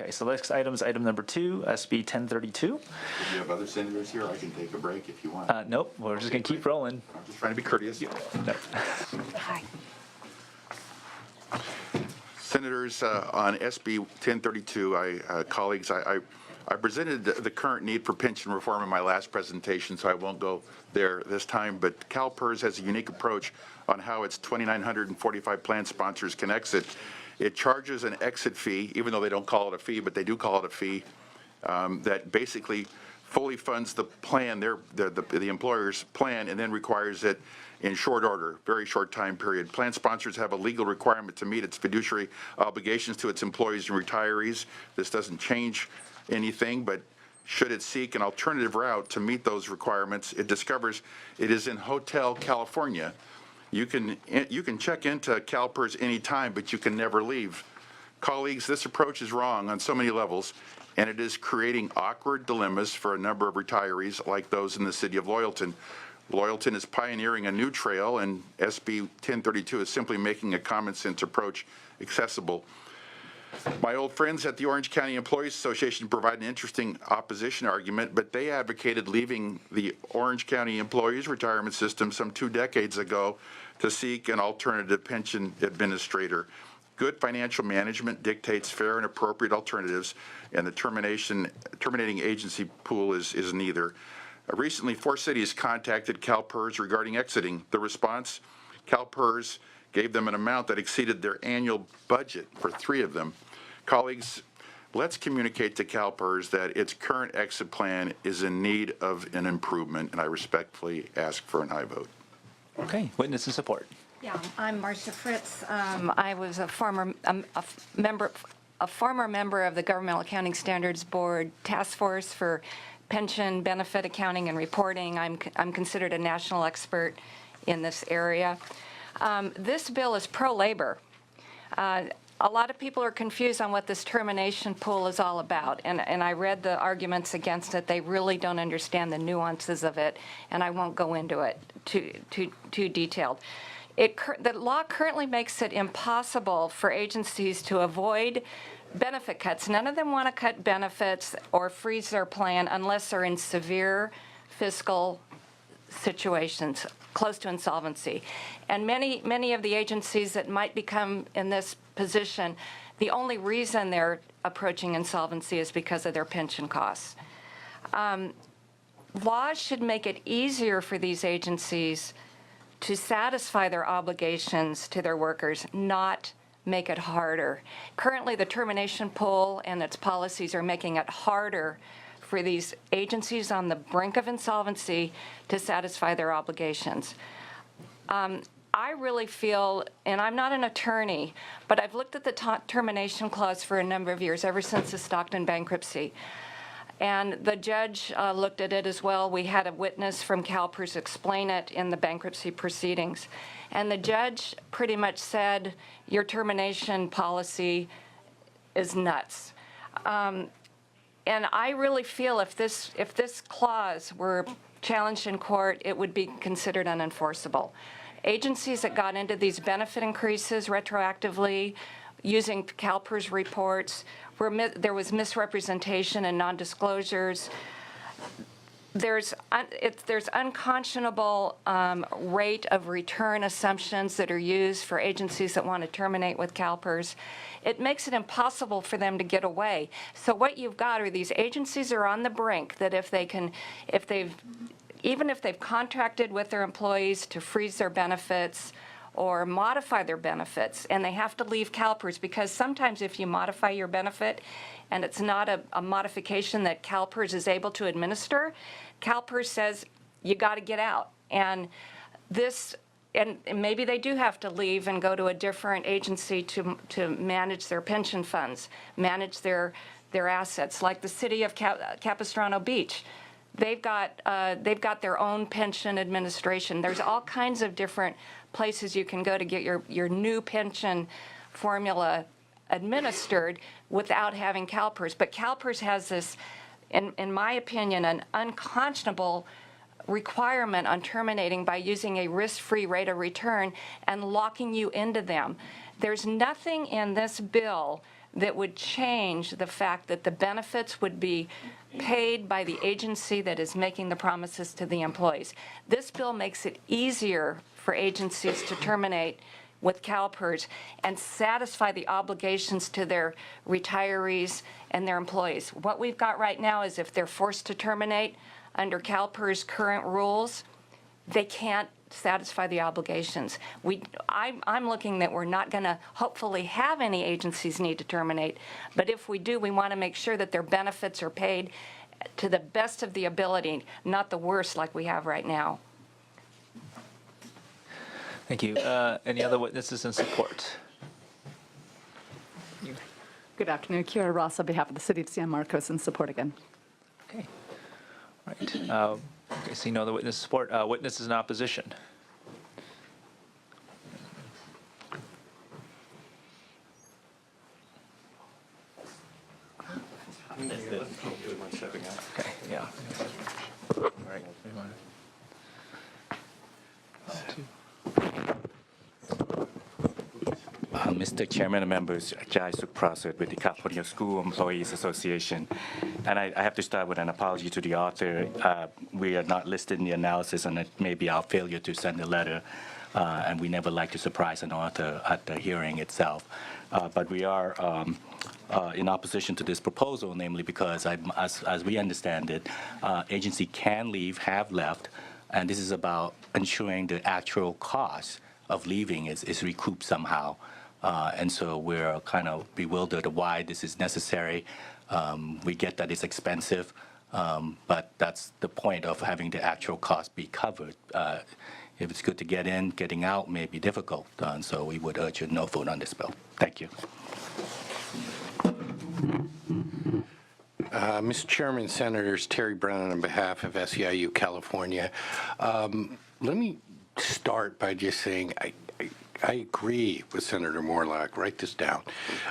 Okay, so next item is item number 2, SB 1032. If you have other senators here, I can take a break if you want. Nope, we're just going to keep rolling. I'm just trying to be courteous. No. Hi. Senators, on SB 1032, colleagues, I presented the current need for pension reform in my last presentation, so I won't go there this time, but CalPERS has a unique approach on how its 2,945 plan sponsors can exit. It charges an exit fee, even though they don't call it a fee, but they do call it a fee, that basically fully funds the plan, the employer's plan, and then requires it in short order, very short time period. Plan sponsors have a legal requirement to meet its fiduciary obligations to its employees and retirees. This doesn't change anything, but should it seek an alternative route to meet those requirements, it discovers it is in Hotel California. You can check into CalPERS anytime, but you can never leave. Colleagues, this approach is wrong on so many levels, and it is creating awkward dilemmas for a number of retirees like those in the city of Loyalton. Loyalton is pioneering a new trail, and SB 1032 is simply making a common sense approach accessible. My old friends at the Orange County Employees Association provide an interesting opposition argument, but they advocated leaving the Orange County Employees Retirement System some 2 decades ago to seek an alternative pension administrator. Good financial management dictates fair and appropriate alternatives, and the terminating agency pool is neither. Recently, 4 cities contacted CalPERS regarding exiting. The response, CalPERS gave them an amount that exceeded their annual budget for 3 of them. Colleagues, let's communicate to CalPERS that its current exit plan is in need of an improvement, and I respectfully ask for an aye vote. Okay, witness and support. Yeah, I'm Marcia Fritz. I was a former member of the Governmental Accounting Standards Board Task Force for Pension Benefit Accounting and Reporting. I'm considered a national expert in this area. This bill is pro-labor. A lot of people are confused on what this termination pool is all about, and I read the arguments against it. They really don't understand the nuances of it, and I won't go into it too detailed. The law currently makes it impossible for agencies to avoid benefit cuts. None of them want to cut benefits or freeze their plan unless they're in severe fiscal situations, close to insolvency. And many of the agencies that might become in this position, the only reason they're approaching insolvency is because of their pension costs. Laws should make it easier for these agencies to satisfy their obligations to their workers, not make it harder. Currently, the termination pool and its policies are making it harder for these agencies on the brink of insolvency to satisfy their obligations. I really feel, and I'm not an attorney, but I've looked at the termination clause for a number of years, ever since the Stockton bankruptcy. And the judge looked at it as well. We had a witness from CalPERS explain it in the bankruptcy proceedings. And the judge pretty much said, your termination policy is nuts. And I really feel if this clause were challenged in court, it would be considered unenforceable. Agencies that got into these benefit increases retroactively using CalPERS reports, there was misrepresentation and non-disclosures. There's unconscionable rate of return assumptions that are used for agencies that want to terminate with CalPERS. It makes it impossible for them to get away. So what you've got are these agencies are on the brink that even if they've contracted with their employees to freeze their benefits or modify their benefits, and they have to leave CalPERS, because sometimes if you modify your benefit and it's not a modification that CalPERS is able to administer, CalPERS says you got to get out. And maybe they do have to leave and go to a different agency to manage their pension funds, manage their assets, like the city of Capistrano Beach. They've got their own pension administration. There's all kinds of different places you can go to get your new pension formula administered without having CalPERS. But CalPERS has this, in my opinion, an unconscionable requirement on terminating by using a risk-free rate of return and locking you into them. There's nothing in this bill that would change the fact that the benefits would be paid by the agency that is making the promises to the employees. This bill makes it easier for agencies to terminate with CalPERS and satisfy the obligations to their retirees and their employees. What we've got right now is if they're forced to terminate under CalPERS' current rules, they can't satisfy the obligations. I'm looking that we're not going to hopefully have any agencies need to terminate, but if we do, we want to make sure that their benefits are paid to the best of the ability, not the worst like we have right now. Thank you. Any other witnesses in support? Good afternoon. Kira Ross on behalf of the City of San Marcos in support again. Okay. All right. Okay, seeing no other witness support. Witnesses in opposition? Okay, yeah. All right. Mr. Chairman and members, Jai Suprasad with the California School Employees Association. And I have to start with an apology to the author. We are not listed in the analysis, and it may be our failure to send a letter, and we never like to surprise an author at the hearing itself. But we are in opposition to this proposal, namely because, as we understand it, agency can leave, have left, and this is about ensuring the actual cost of leaving is recouped somehow. And so we're kind of bewildered of why this is necessary. We get that it's expensive, but that's the point of having the actual cost be covered. If it's good to get in, getting out may be difficult. And so we would urge a no vote on this bill. Thank you. Mr. Chairman, Senators, Terry Brennan on behalf of SEIU California. Let me start by just saying I agree with Senator Morlock, write this down,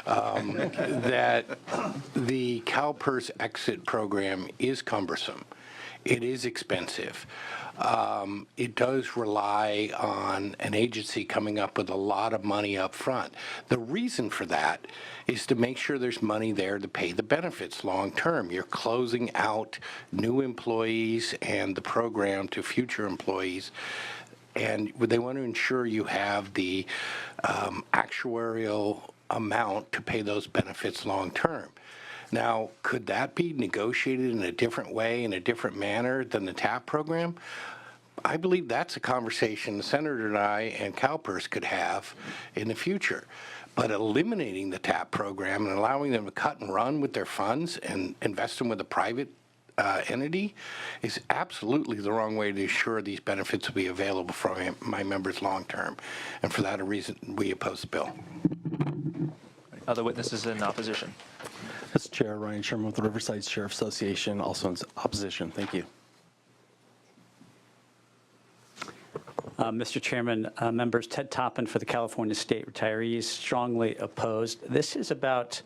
that the CalPERS exit program is cumbersome. It is expensive. It does rely on an agency coming up with a lot of money up front. The reason for that is to make sure there's money there to pay the benefits long term. You're closing out new employees and the program to future employees. And they want to ensure you have the actuarial amount to pay those benefits long term. Now, could that be negotiated in a different way, in a different manner than the TAP program? I believe that's a conversation the Senator and I and CalPERS could have in the future. But eliminating the TAP program and allowing them to cut and run with their funds and invest them with a private entity is absolutely the wrong way to ensure these benefits will be available for my members long term. And for that reason, we oppose the bill. Other witnesses in opposition? Mr. Chair, Ryan Sherman with the Riverside Sheriff Association, also in opposition. Thank you. Mr. Chairman, members, Ted Toppin for the California State Retirees, strongly opposed. This is about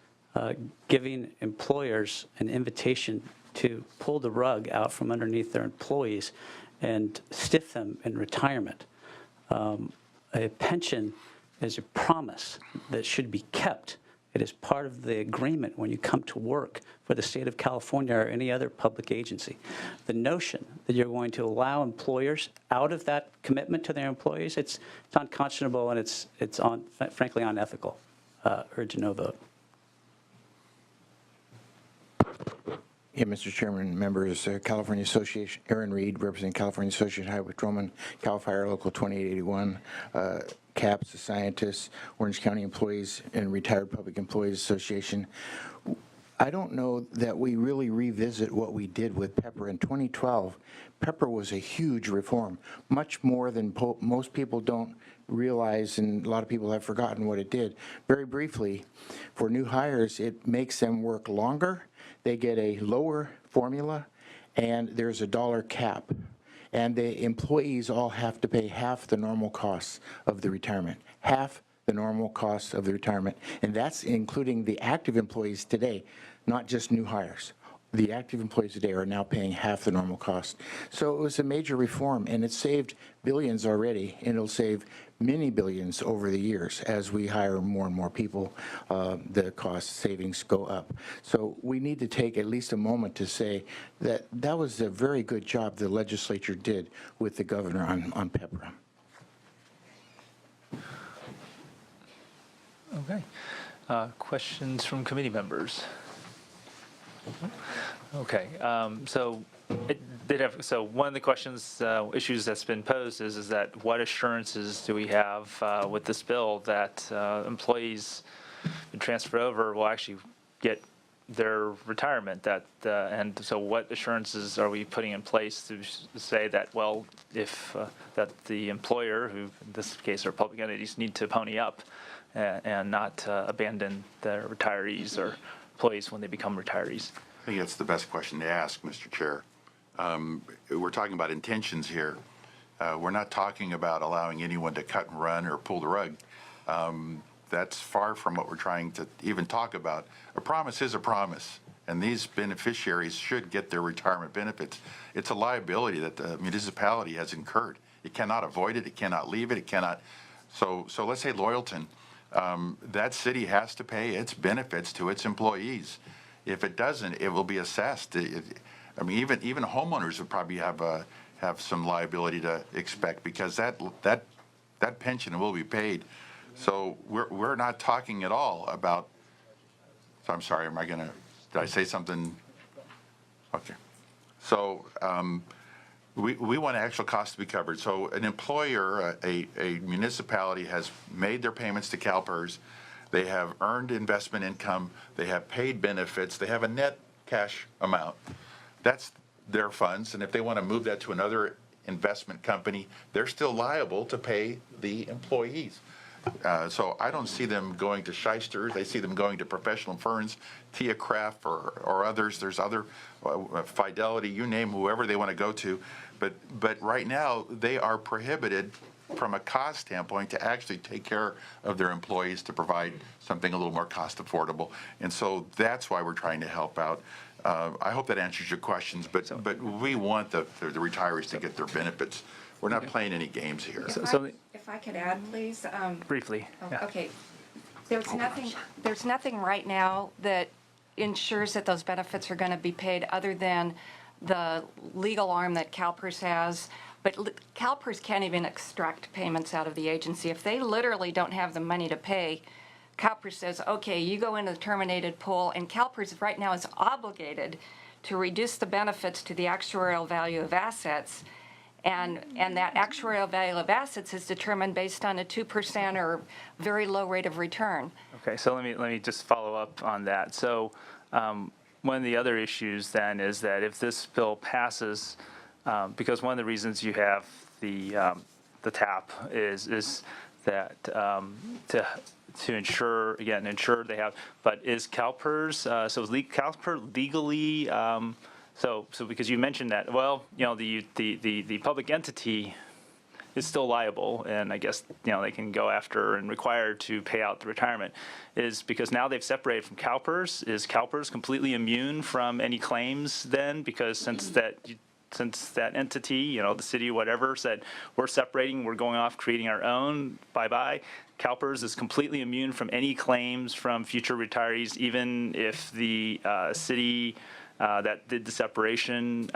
giving employers an invitation to pull the rug out from underneath their employees and stiff them in retirement. A pension is a promise that should be kept. It is part of the agreement when you come to work for the state of California or any other public agency. The notion that you're going to allow employers out of that commitment to their employees, it's unconscionable and it's frankly unethical. Urge a no vote. Yeah, Mr. Chairman, members, California Association, Aaron Reed, representing California Association Highway Patrolman, CAL FIRE Local 2881, CAPS, the scientists, Orange County Employees and Retired Public Employees Association. I don't know that we really revisit what we did with PEPR in 2012. PEPR was a huge reform, much more than most people don't realize, and a lot of people have forgotten what it did. Very briefly, for new hires, it makes them work longer. They get a lower formula, and there's a dollar cap. And the employees all have to pay half the normal costs of the retirement, half the normal costs of the retirement. And that's including the active employees today, not just new hires. The active employees today are now paying half the normal cost. So it was a major reform, and it saved billions already, and it'll save many billions over the years. As we hire more and more people, the cost savings go up. So we need to take at least a moment to say that that was a very good job the legislature did with the governor on PEPRA. Okay. Questions from committee members? Okay. So one of the questions, issues that's been posed is that what assurances do we have with this bill that employees who transfer over will actually get their retirement? And so what assurances are we putting in place to say that, well, if that the employer, who in this case are public entities, need to pony up and not abandon their retirees or employees when they become retirees? I think that's the best question to ask, Mr. Chair. We're talking about intentions here. We're not talking about allowing anyone to cut and run or pull the rug. That's far from what we're trying to even talk about. A promise is a promise, and these beneficiaries should get their retirement benefits. It's a liability that the municipality has incurred. It cannot avoid it. It cannot leave it. It cannot. So let's say Loyalton, that city has to pay its benefits to its employees. If it doesn't, it will be assessed. I mean, even homeowners would probably have some liability to expect, because that pension will be paid. So we're not talking at all about. So I'm sorry. Did I say something? Okay. So we want actual costs to be covered. So an employer, a municipality, has made their payments to CalPERS. They have earned investment income. They have paid benefits. They have a net cash amount. That's their funds. And if they want to move that to another investment company, they're still liable to pay the employees. So I don't see them going to shysters. I see them going to professional firms, Tia Craft or others. There's other, Fidelity, you name whoever they want to go to. But right now, they are prohibited from a cost standpoint to actually take care of their employees, to provide something a little more cost affordable. And so that's why we're trying to help out. I hope that answers your questions, but we want the retirees to get their benefits. We're not playing any games here. If I could add, please. Briefly. Yeah. Okay. There's nothing right now that ensures that those benefits are going to be paid other than the legal arm that CalPERS has. But CalPERS can't even extract payments out of the agency. If they literally don't have the money to pay, CalPERS says, okay, you go into the terminated pool, and CalPERS right now is obligated to reduce the benefits to the actuarial value of assets. And that actuarial value of assets is determined based on a 2% or very low rate of return. Okay, so let me just follow up on that. So one of the other issues then is that if this bill passes, because one of the reasons you have the TAP is that to ensure they have, but is CalPERS, so is CalPERS legally, so because you mentioned that, well, the public entity is still liable, and I guess, they can go after and required to pay out the retirement, is because now they've separated from CalPERS. Is CalPERS completely immune from any claims then? Because since that entity, the city, whatever, said, we're separating, we're going off, creating our own, bye-bye, CalPERS is completely immune from any claims from future retirees, even if the city that did the separation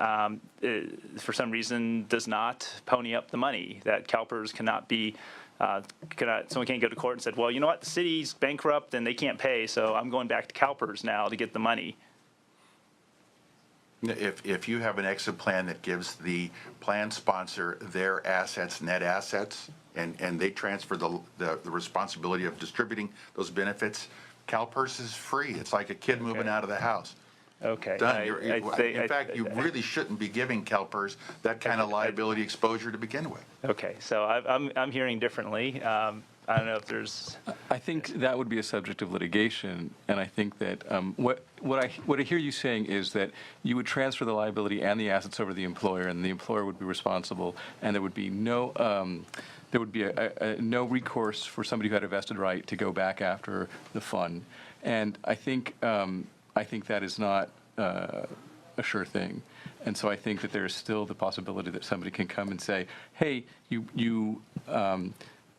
for some reason does not pony up the money, that CalPERS cannot be, someone can't go to court and said, well, you know what, the city's bankrupt and they can't pay, so I'm going back to CalPERS now to get the money. If you have an exit plan that gives the plan sponsor their assets, net assets, and they transfer the responsibility of distributing those benefits, CalPERS is free. It's like a kid moving out of the house. Okay. Done. In fact, you really shouldn't be giving CalPERS that kind of liability exposure to begin with. Okay, so I'm hearing differently. I don't know if there's. I think that would be a subject of litigation, and I think that what I hear you saying is that you would transfer the liability and the assets over to the employer, and the employer would be responsible, and there would be no no recourse for somebody who had a vested right to go back after the fund, and I think that is not a sure thing. And so I think that there is still the possibility that somebody can come and say, hey,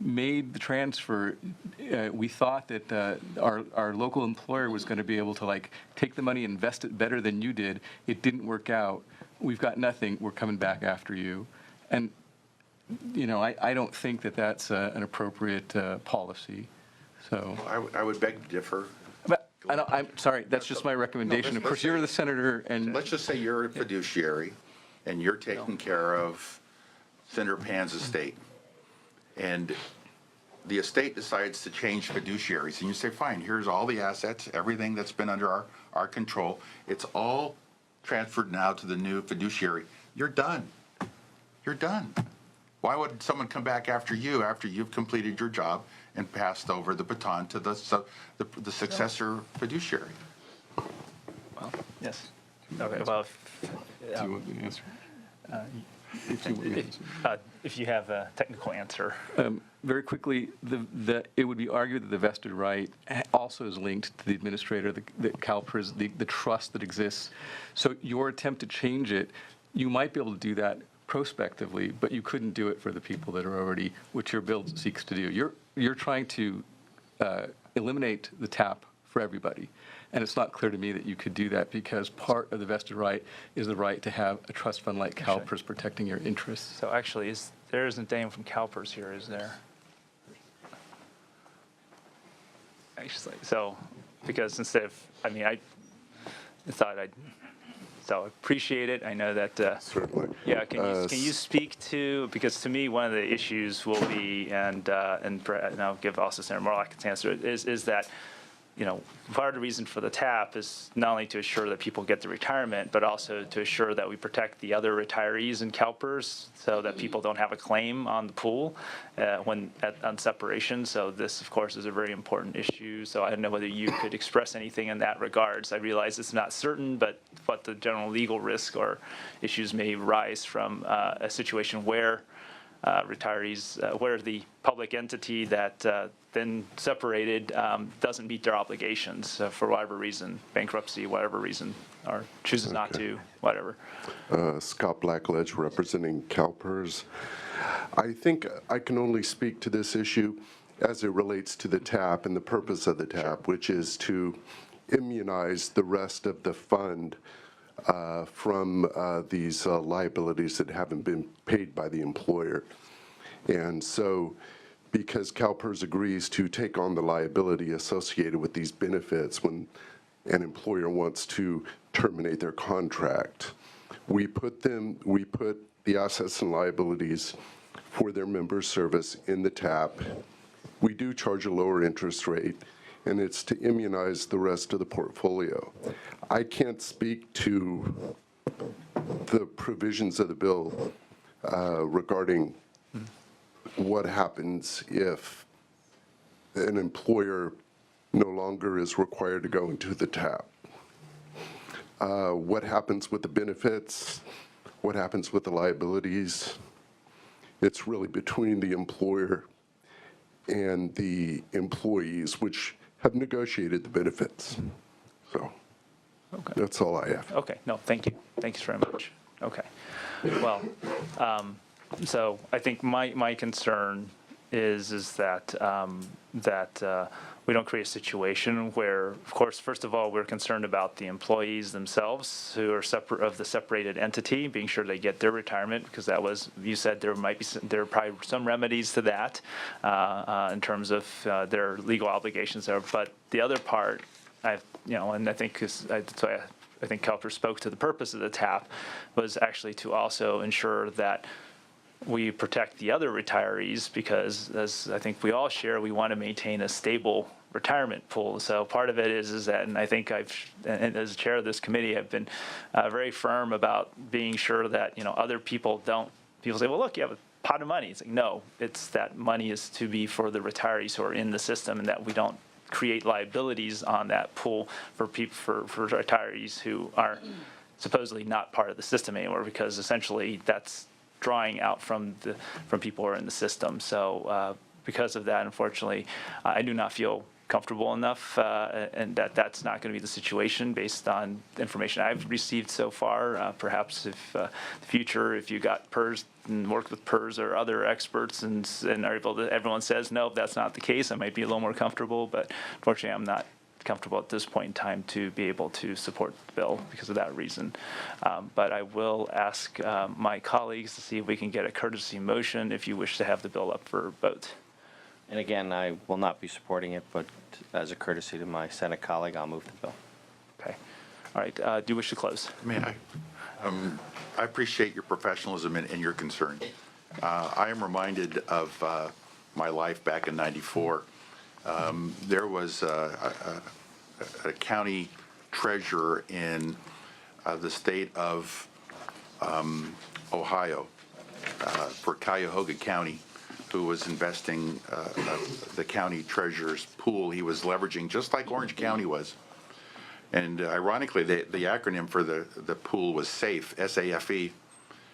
made the transfer, we thought that our local employer was going to be able to like take the money and invest it better than you did. It didn't work out. We've got nothing. We're coming back after you. And, you know, I don't think that that's an appropriate policy. So, I would beg to differ. but I'm sorry, that's just my recommendation. Of course, you're the senator, and Let's just say you're a fiduciary, and you're taking care of Senator Pan's estate. And the estate decides to change fiduciaries, and you say, fine, here's all the assets, everything that's been under our control. It's all transferred now to the new fiduciary. You're done. You're done. Why would someone come back after you've completed your job and passed over the baton to the successor fiduciary? Well, yes. Okay, well, do you want me to answer? if you have a technical answer. Very quickly, it would be argued that the vested right also is linked to the administrator, the CalPERS, the trust that exists. So your attempt to change it, you might be able to do that prospectively, but you couldn't do it for the people that are already, which your bill seeks to do. You're trying to eliminate the TAP for everybody. And it's not clear to me that you could do that because part of the vested right is the right to have a trust fund like CalPERS protecting your interests. So actually, there isn't anyone from CalPERS here, is there? Actually, so, because instead of, I thought so I appreciate it. I know that. Certainly. Yeah, can you speak to, because to me, one of the issues will be, and I'll give also Senator Morlock an answer, is that, you know, part of the reason for the TAP is not only to assure that people get the retirement, but also to assure that we protect the other retirees in CalPERS so that people don't have a claim on the pool on separation. So this, of course, is a very important issue. So I don't know whether you could express anything in that regards. I realize it's not certain, but what the general legal risk or issues may rise from a situation where retirees, where the public entity that then separated doesn't meet their obligations for whatever reason, bankruptcy, whatever reason, or chooses not to, whatever. Scott Blackledge, representing CalPERS. I think I can only speak to this issue as it relates to the TAP and the purpose of the TAP, which is to immunize the rest of the fund from these liabilities that haven't been paid by the employer. And so, because CalPERS agrees to take on the liability associated with these benefits when an employer wants to terminate their contract, we put the assets and liabilities for their members' service in the TAP. We do charge a lower interest rate, and it's to immunize the rest of the portfolio. I can't speak to the provisions of the bill regarding what happens if an employer no longer is required to go into the TAP. What happens with the benefits? What happens with the liabilities? It's really between the employer and the employees, which have negotiated the benefits. So that's all I have. Okay, no, thank you. Thanks very much. Okay. Well, so I think my concern is that we don't create a situation where, of course, first of all, we're concerned about the employees themselves who are separate of the separated entity, being sure they get their retirement, because that was, you said there are probably some remedies to that in terms of their legal obligations there. But the other part, and I think I think CalPERS spoke to the purpose of the TAP was actually to also ensure that we protect the other retirees, because as I think we all share, we want to maintain a stable retirement pool. So part of it is that, and I think and as chair of this committee, I've been very firm about being sure that, other people say, well, look, you have a pot of money. It's like, no, it's that money is to be for the retirees who are in the system, and that we don't create liabilities on that pool for people, for retirees who are supposedly not part of the system anymore, because essentially that's drawing out from people who are in the system. So because of that, unfortunately, I do not feel comfortable enough, and that's not going to be the situation based on information I've received so far. Perhaps if the future, if you got PERS and worked with PERS or other experts and are able to, everyone says, no, that's not the case, I might be a little more comfortable, but fortunately I'm not comfortable at this point in time to be able to support the bill because of that reason. But I will ask my colleagues to see if we can get a courtesy motion if you wish to have the bill up for vote. And again, I will not be supporting it, but as a courtesy to my Senate colleague, I'll move the bill. Okay. All right. Do you wish to close? May I? I appreciate your professionalism and your concern. I am reminded of my life back in '94. There was a county treasurer in the state of Ohio for Cuyahoga County who was investing the county treasurer's pool. He was leveraging just like Orange County was. And ironically, the acronym for the pool was SAFE, S-A-F-E.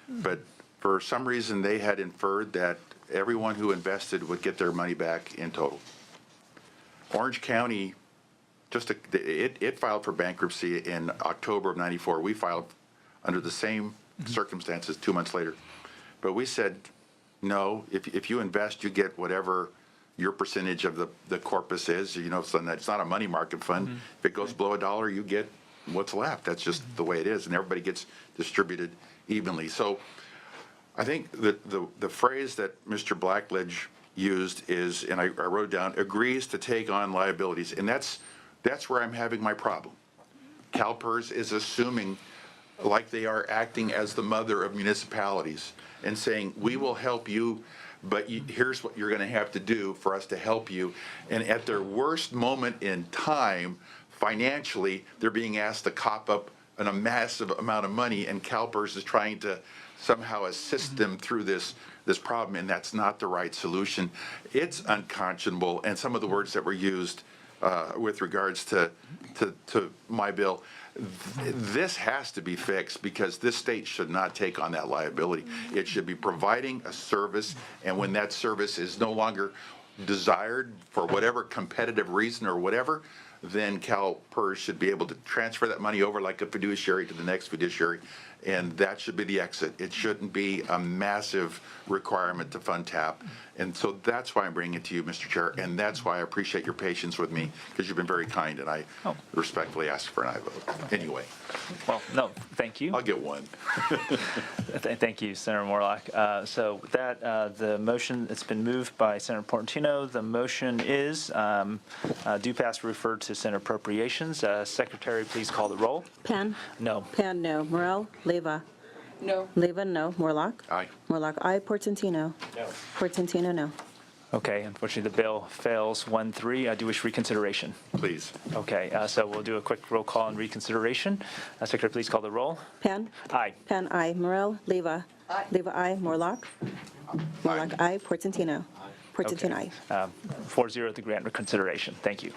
But for some reason, they had inferred that everyone who invested would get their money back in total. Orange County, it filed for bankruptcy in October of '94. We filed under the same circumstances 2 months later. But we said, no, if you invest, you get whatever your percentage of the corpus is. You know, so it's not a money market fund. If it goes below $1, you get what's left. That's just the way it is, and everybody gets distributed evenly. So I think the phrase that Mr. Blackledge used is, and I wrote down, agrees to take on liabilities, and that's where I'm having my problem. CalPERS is assuming like they are acting as the mother of municipalities and saying, we will help you, but here's what you're going to have to do for us to help you. And at their worst moment in time, financially, they're being asked to cop up a massive amount of money, and CalPERS is trying to somehow assist them through this problem, and that's not the right solution. It's unconscionable, and some of the words that were used with regards to my bill, this has to be fixed because this state should not take on that liability. It should be providing a service, and when that service is no longer desired for whatever competitive reason or whatever, then CalPERS should be able to transfer that money over like a fiduciary to the next fiduciary, and that should be the exit. It shouldn't be a massive requirement to fund TAP. And so that's why I'm bringing it to you, Mr. Chair, and that's why I appreciate your patience with me, because you've been very kind, and I respectfully ask for an aye vote. Anyway. Well, no, thank you. I'll get one. Thank you, Senator Morlock. So with that, the motion, it's been moved by Senator Portantino. The motion is do pass referred to Senate Appropriations. Secretary, please call the roll. Penn? No. Penn, no. Morel? Leyva? No. Leyva, no. Morlock? Aye. Morlock, aye. Portantino? No. Portantino, no. Okay, unfortunately, the bill fails 1-3. I do wish reconsideration. Please. Okay, so we'll do a quick roll call on reconsideration. Secretary, please call the roll. Penn? Aye. Penn, aye. Morel? Leyva? Aye. Leyva, aye. Morlock? Morlock, aye. Portantino? Portantino, aye. 4-0 to grant reconsideration. Thank you.